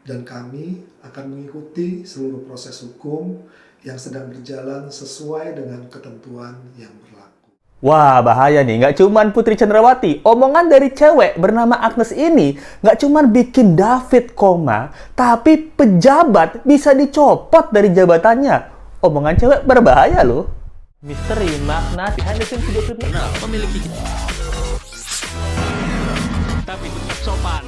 dan kami akan mengikuti seluruh proses hukum yang sedang berjalan sesuai dengan ketentuan yang berlaku. Wah, bahaya nih. Nggak cuman Putri Chandrawati, omongan dari cewek bernama Agnes ini nggak cuman bikin David koma, tapi pejabat bisa dicopot dari jabatannya. Omongan cewek berbahaya loh. Misteri makna behind the scenes video klip Kenal memiliki tapi tetap sopan.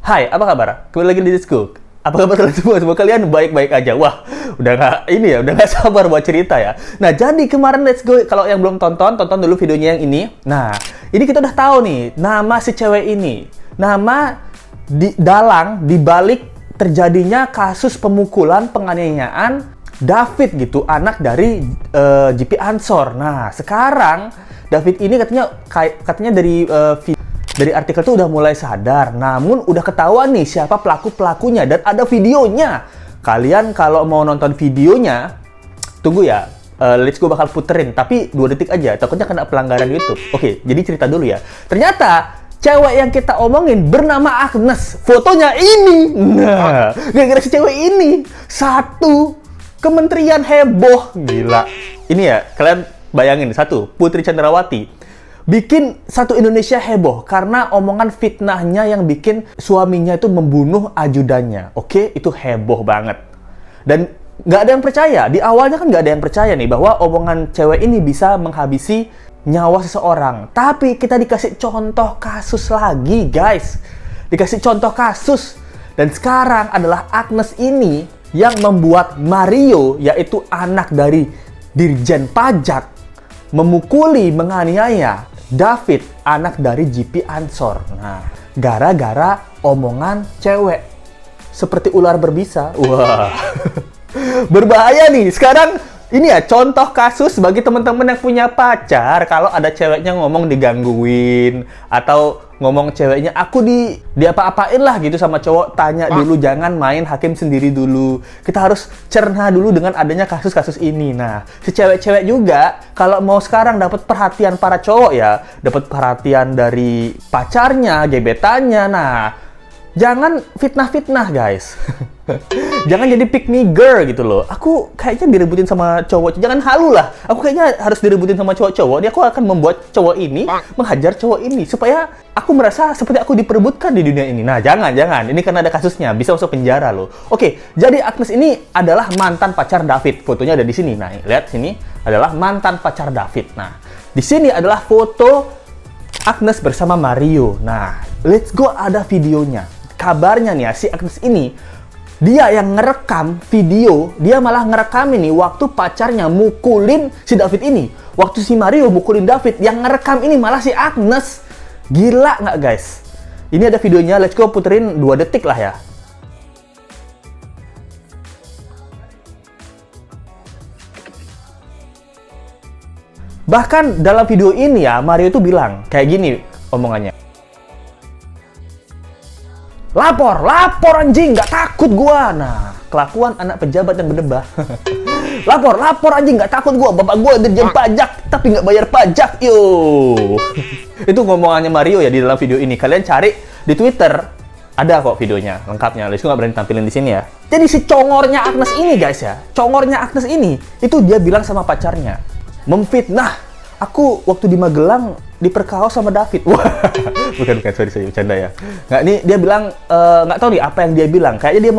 Hai, apa kabar? Kembali lagi di Discook. Apa kabar kalian semua? Semoga kalian baik-baik aja. Wah, udah nggak sabar buat cerita ya. Nah, jadi kemarin let's go. Kalau yang belum tonton dulu videonya yang ini. Nah, ini kita udah tahu nih nama si cewek ini. Nama dalang dibalik terjadinya kasus pemukulan penganiayaan David gitu, anak dari GP Ansor. Nah, sekarang David ini katanya dari artikel tuh udah mulai sadar, namun udah ketahuan nih siapa pelakunya dan ada videonya. Kalian kalau mau nonton videonya, tunggu ya, let's go bakal puterin, tapi 2 detik aja, takutnya kena pelanggaran YouTube. Oke, jadi cerita dulu ya. Ternyata cewek yang kita omongin bernama Agnes, fotonya ini. Nah, gara-gara si cewek ini, satu kementerian heboh, gila. Ini ya, kalian bayangin, satu, Putri Chandrawati bikin satu Indonesia heboh karena omongan fitnahnya yang bikin suaminya itu membunuh ajudannya. Oke, itu heboh banget. Dan nggak ada yang percaya. Di awalnya kan nggak ada yang percaya nih bahwa omongan cewek ini bisa menghabisi nyawa seseorang. Tapi kita dikasih contoh kasus lagi, guys. Dikasih contoh kasus. Dan sekarang adalah Agnes ini yang membuat Mario, yaitu anak dari Dirjen Pajak, memukuli, menganiaya David, anak dari GP Ansor. Nah, gara-gara omongan cewek. Seperti ular berbisa. Wah, berbahaya nih. Sekarang ini ya contoh kasus bagi teman-teman yang punya pacar. Kalau ada ceweknya ngomong digangguin, atau ngomong ceweknya aku diapa-apain lah gitu sama cowok, tanya dulu, jangan main hakim sendiri dulu. Kita harus cerna dulu dengan adanya kasus-kasus ini. Nah, si cewek-cewek juga kalau mau sekarang dapat perhatian para cowok ya, dapat perhatian dari pacarnya, gebetannya. Nah, jangan fitnah-fitnah, guys. Jangan jadi pick me girl gitu loh. Aku kayaknya direbutin sama cowok. Jangan halu lah. Aku kayaknya harus direbutin sama cowok-cowok. Aku akan membuat cowok ini menghajar cowok ini supaya aku merasa seperti aku diperebutkan di dunia ini. Nah, jangan. Ini karena ada kasusnya. Bisa masuk penjara loh. Oke, jadi Agnes ini adalah mantan pacar David. Fotonya ada di sini. Nah, lihat sini adalah mantan pacar David. Nah, di sini adalah foto Agnes bersama Mario. Nah, let's go, ada videonya. Kabarnya nih ya, si Agnes ini dia yang ngerekam video, dia malah ngerekam ini waktu pacarnya mukulin si David ini. Waktu si Mario mukulin David, yang ngerekam ini malah si Agnes. Gila nggak, guys? Ini ada videonya, let's go puterin 2 detik lah ya. Bahkan dalam video ini ya, Mario itu bilang kayak gini omongannya. Lapor anjing, nggak takut gua. Nah, kelakuan anak pejabat yang berdebah. lapor anjing, nggak takut gua. Bapak gua dirjen pajak, tapi nggak bayar pajak, yo. Itu ngomongannya Mario ya di dalam video ini. Kalian cari di Twitter, ada kok videonya lengkapnya. Lesku nggak berani tampilin di sini ya. Jadi si congornya Agnes ini, guys ya, congornya Agnes ini, itu dia bilang sama pacarnya, memfitnah. Aku waktu di Magelang diperkaos sama David. Wah, bukan, sorry, bercanda ya. Nggak, nih dia bilang, nggak tahu nih apa yang dia bilang. Kayaknya dia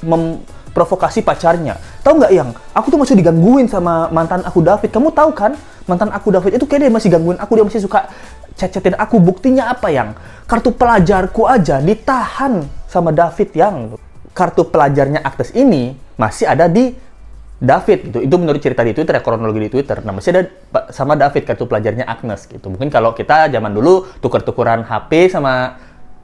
memprovokasi pacarnya. Tahu nggak, yang aku tuh masih digangguin sama mantan aku David. Kamu tahu kan, mantan aku David itu kayak dia masih gangguin aku, dia masih suka chat-chatin aku. Buktinya apa, yang kartu pelajarku aja ditahan sama David. Yang kartu pelajarnya Agnes ini masih ada di David gitu. Itu menurut cerita di Twitter ya, kronologi di Twitter. Nah, masih ada sama David kartu pelajarnya Agnes gitu. Mungkin kalau kita zaman dulu tuker-tukeran HP sama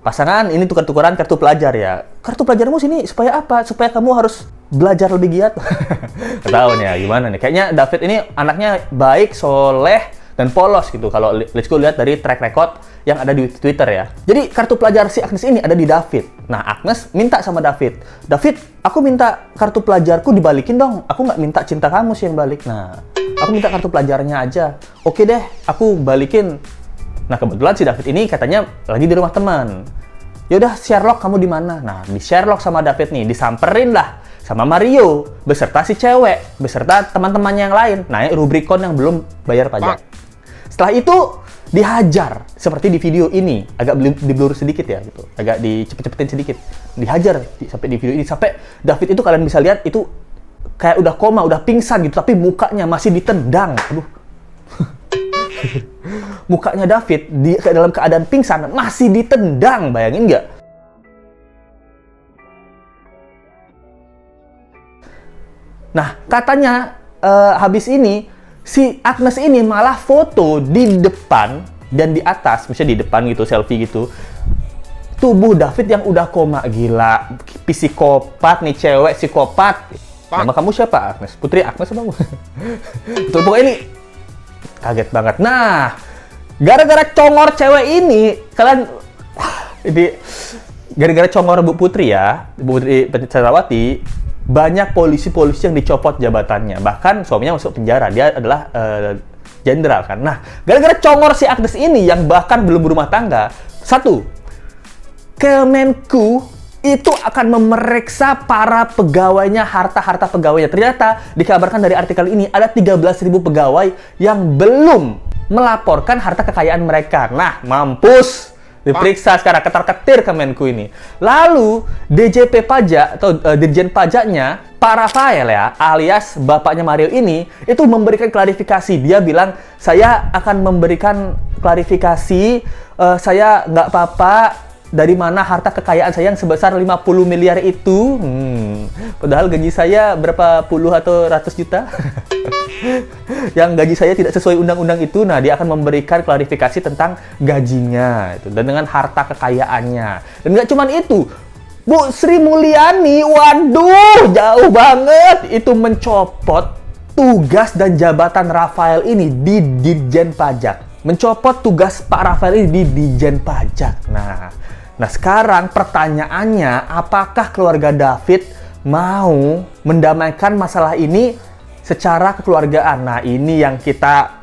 pasangan, ini tuker-tukeran kartu pelajar ya. Kartu pelajarmu sini supaya apa? Supaya kamu harus belajar lebih giat. Ketahuan ya gimana nih. Kayaknya David ini anaknya baik, soleh, dan polos gitu. Kalau let's go lihat dari track record yang ada di Twitter ya. Jadi kartu pelajar si Agnes ini ada di David. Nah, Agnes minta sama David, aku minta kartu pelajarku dibalikin dong. Aku nggak minta cinta kamu sih yang balik. Nah, aku minta kartu pelajarnya aja. Oke deh, aku balikin Nah, kebetulan si David ini katanya lagi di rumah teman. Ya udah, Sherlock kamu di mana? Nah, di Sherlock sama David nih disamperin lah sama Mario beserta si cewek, beserta teman-temannya yang lain. Naik Rubicon yang belum bayar pajak. Setelah itu dihajar seperti di video ini, agak di-blur sedikit ya gitu. Agak dicepet-cepetin sedikit. Dihajar sampai di video ini, sampai David itu kalian bisa lihat itu kayak udah koma, udah pingsan gitu, tapi mukanya masih ditendang. Aduh. Mukanya David dalam keadaan pingsan masih ditendang, bayangin nggak? Nah, katanya habis ini si Agnes ini malah foto di depan dan di atas, misalnya di depan gitu, selfie gitu, tubuh David yang udah koma. Gila, psikopat nih, cewek psikopat. Nama kamu siapa, Agnes? Putri Agnes apa? Betul, pokoknya ini kaget banget. Nah, gara-gara congor cewek ini, kalian ini gara-gara congor Bu Putri ya, Bu Putri Chandrawati, banyak polisi-polisi yang dicopot jabatannya. Bahkan suaminya masuk penjara. Dia adalah jenderal kan. Nah, gara-gara congor si Agnes ini yang bahkan belum berumah tangga, satu, Kemenku itu akan memeriksa para pegawainya, harta-harta pegawainya. Ternyata dikabarkan dari artikel ini ada 13.000 pegawai yang belum melaporkan harta kekayaan mereka. Nah, mampus. Diperiksa sekarang ketar-ketir Kemenku ini. Lalu DJP pajak atau Dirjen Pajaknya, Pak Rafael ya, alias bapaknya Mario ini, itu memberikan klarifikasi. Dia bilang, saya akan memberikan klarifikasi, saya nggak apa-apa, dari mana harta kekayaan saya yang sebesar 50 miliar itu. Padahal gaji saya berapa puluh atau ratus juta. Yang gaji saya tidak sesuai undang-undang itu. Nah, dia akan memberikan klarifikasi tentang gajinya itu, dan dengan harta kekayaannya. Dan nggak cuma itu, Bu Sri Mulyani, waduh, jauh banget, itu mencopot tugas dan jabatan Rafael ini di Dirjen Pajak. Mencopot tugas Pak Rafael ini di Dirjen Pajak. Nah, sekarang pertanyaannya, apakah keluarga David mau mendamaikan masalah ini secara kekeluargaan? Nah, ini yang kita,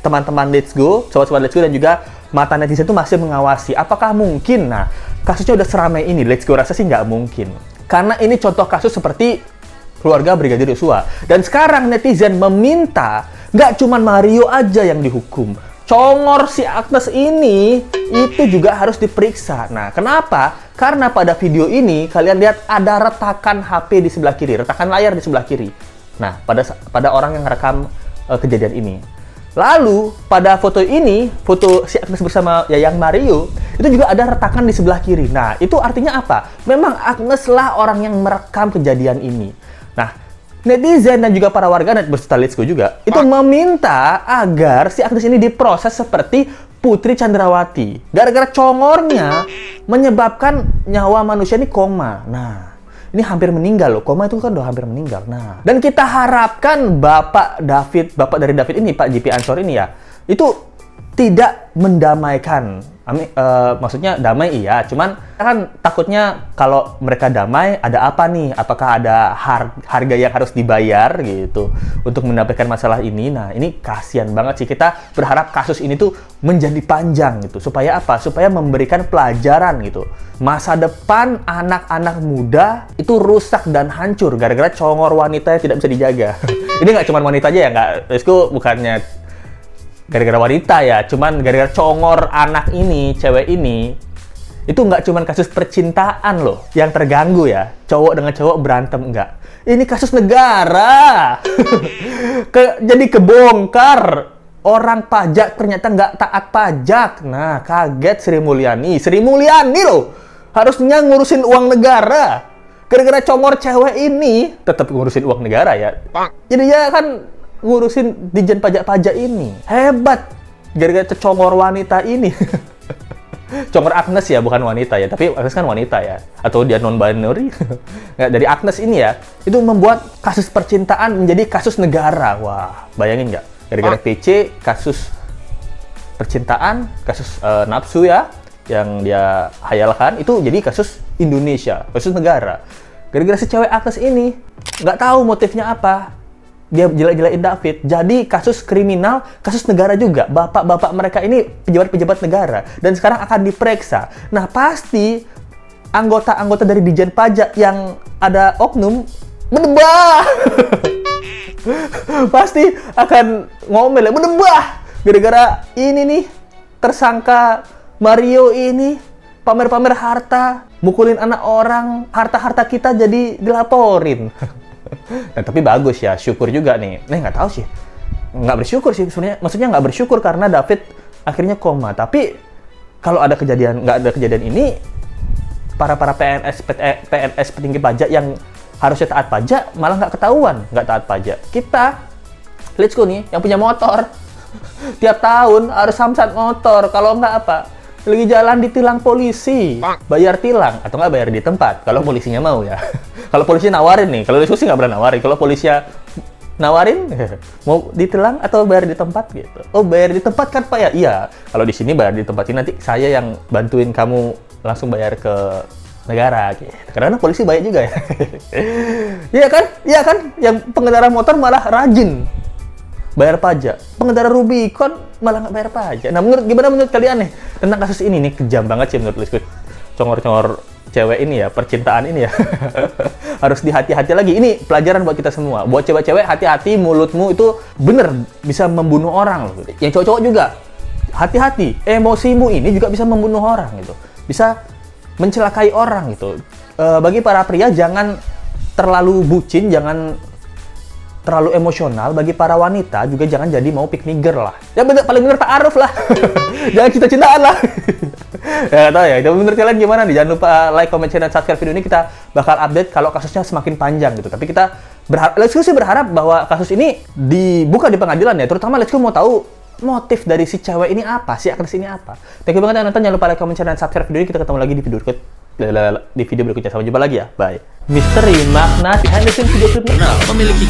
teman-teman Let's Go, sobat-sobat Let's Go, dan juga mata netizen itu masih mengawasi. Apakah mungkin? Nah, kasusnya udah seramai ini, Let's Go rasa sih nggak mungkin. Karena ini contoh kasus seperti keluarga Brigadir Yosua. Dan sekarang netizen meminta, nggak cuma Mario aja yang dihukum. Congor si Agnes ini itu juga harus diperiksa. Nah, kenapa? Karena pada video ini kalian lihat ada retakan HP di sebelah kiri, retakan layar di sebelah kiri. Nah, pada orang yang merekam kejadian ini. Lalu pada foto ini, foto si Agnes bersama Yayang Mario, itu juga ada retakan di sebelah kiri. Nah, itu artinya apa? Memang Agnes lah orang yang merekam kejadian ini. Nah, netizen dan juga para warganet berserta Let's Go juga itu meminta agar si Agnes ini diproses seperti Putri Chandrawati. Gara-gara congornya menyebabkan nyawa manusia ini koma. Nah, ini hampir meninggal loh. Koma itu kan udah hampir meninggal. Nah, dan kita harapkan bapak dari David ini, Pak JP Ansor ini ya, itu tidak mendamaikan. Maksudnya damai iya, cuman kan takutnya kalau mereka damai ada apa nih? Apakah ada harga yang harus dibayar gitu untuk mendapatkan masalah ini? Nah, ini kasihan banget sih. Kita berharap kasus ini tuh menjadi panjang gitu. Supaya apa? Supaya memberikan pelajaran gitu. Masa depan anak-anak muda itu rusak dan hancur gara-gara congor wanita yang tidak bisa dijaga. Ini nggak cuma wanita aja ya, nggak. Itu bukannya gara-gara wanita ya, cuman gara-gara congor anak ini, cewek ini, itu nggak cuman kasus percintaan loh yang terganggu ya, cowok dengan cowok berantem, enggak. Ini kasus negara. Jadi kebongkar, orang pajak ternyata nggak taat pajak. Nah, kaget Sri Mulyani loh, harusnya ngurusin uang negara. Gara-gara congor cewek ini, tetap ngurusin uang negara ya. Jadi ya kan ngurusin Dijen Pajak-pajak ini. Hebat. Gara-gara congor wanita ini. Congor Agnes ya, bukan wanita ya. Tapi Agnes kan wanita ya. Atau dia non-binary. Dari Agnes ini ya, itu membuat kasus percintaan menjadi kasus negara. Wah, bayangin nggak? Gara-gara PC, kasus percintaan, kasus nafsu ya, yang dia hayalkan, itu jadi kasus Indonesia, kasus negara. Gara-gara si cewek Agnes ini, nggak tahu motifnya apa. dia jelek-jelekin David. Jadi kasus kriminal, kasus negara juga. Bapak-bapak mereka ini pejabat-pejabat negara. Dan sekarang akan diperiksa. Nah, pasti anggota-anggota dari Dijen Pajak yang ada oknum menebah. Pasti akan ngomel, menebah. Gara-gara ini nih, tersangka Mario ini pamer-pamer harta, mukulin anak orang, harta-harta kita jadi dilaporin. Nah, tapi bagus ya, syukur juga nih. Nggak tahu sih, nggak bersyukur sih sebenarnya. Maksudnya nggak bersyukur karena David akhirnya koma. Tapi kalau ada kejadian, nggak ada kejadian ini, para PNS petinggi pajak yang harusnya taat pajak malah nggak ketahuan, nggak taat pajak. Kita, let's go nih, yang punya motor, tiap tahun harus samsat motor. Kalau nggak apa? Lagi jalan ditilang polisi, bayar tilang atau nggak bayar di tempat kalau polisinya mau ya. Kalau polisi nawarin nih, kalau diskusi nggak berani nawarin. Kalau polisi nawarin, mau ditilang atau bayar di tempat gitu. Oh, bayar di tempat kan Pak ya? Iya. Kalau di sini bayar di tempat ini, nanti saya yang bantuin kamu langsung bayar ke negara gitu. Karena polisi baik juga ya. Iya kan? Iya kan? Yang pengendara motor malah rajin bayar pajak. Pengendara Rubicon malah nggak bayar pajak. Nah, gimana menurut kalian nih tentang kasus ini nih? Kejam banget sih menurut Lisku. Congor-congor cewek ini ya, percintaan ini ya. Harus dihati-hati lagi. Ini pelajaran buat kita semua. Buat cewek-cewek, hati-hati, mulutmu itu bener bisa membunuh orang loh. Yang cowok-cowok juga hati-hati. Emosimu ini juga bisa membunuh orang gitu. Bisa mencelakai orang gitu. Bagi para pria jangan terlalu bucin, jangan terlalu emosional. Bagi para wanita juga jangan jadi mau pick me girl lah. Ya bener, paling bener ta'aruf lah. Jangan cinta-cintaan lah. Ya nggak tahu ya. Itu menurut kalian gimana nih? Jangan lupa like, comment, share, dan subscribe video ini. Kita bakal update kalau kasusnya semakin panjang gitu. Tapi kita Let's Go sih berharap bahwa kasus ini dibuka di pengadilan ya. Terutama Let's Go mau tahu motif dari si cewek ini apa, si aktris ini apa. Thank you banget yang nonton. Jangan lupa like, comment, share, dan subscribe video ini. Kita ketemu lagi di video berikutnya. Sampai jumpa lagi ya. Bye. Misteri makna behind the scenes video klip. Nah, memiliki